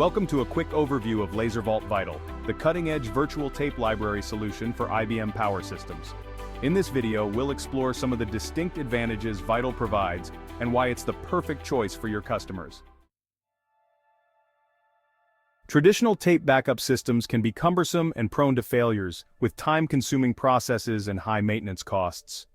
Welcome to a quick overview of LaserVault ViTL, the cutting-edge virtual tape library solution for IBM Power Systems. In this video, we'll explore some of the distinct advantages ViTL provides and why it's the perfect choice for your customers. Traditional tape backup systems can be cumbersome and prone to failures, with time-consuming processes and high maintenance costs.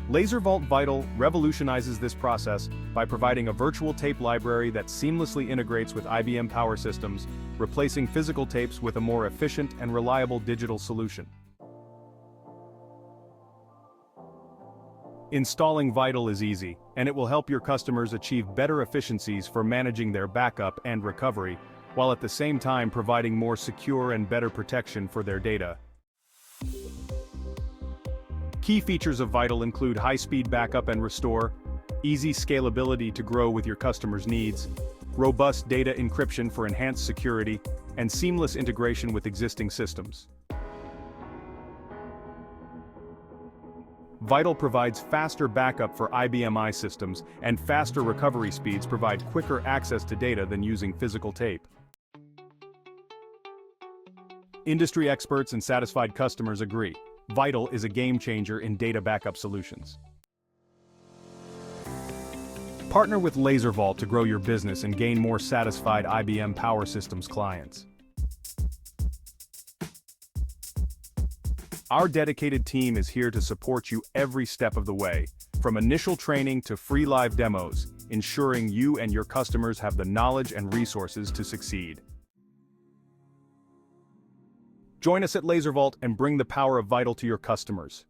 LaserVault ViTL revolutionizes this process by providing a virtual tape library that seamlessly integrates with IBM Power Systems, replacing physical tapes with a more efficient and reliable digital solution. Installing ViTL is easy, and it will help your customers achieve better efficiencies for managing their backup and recovery, while at the same time providing more secure and better protection for their data. Key features of ViTL include high-speed backup and restore, easy scalability to grow with your customers' needs, robust data encryption for enhanced security, and seamless integration with existing systems. ViTL provides faster backup for IBM I systems, and faster recovery speeds provide quicker access to data than using physical tape. Industry experts and satisfied customers agree. ViTL is a game-changer in data backup solutions. Partner with LaserVault to grow your business and gain more satisfied IBM Power Systems clients. Our dedicated team is here to support you every step of the way, from initial training to free live demos, ensuring you and your customers have the knowledge and resources to succeed. Join us at LaserVault and bring the power of ViTL to your customers.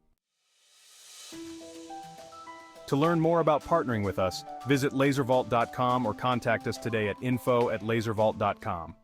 To learn more about partnering with us, visit laservault.com or contact us today at info@laservault.com.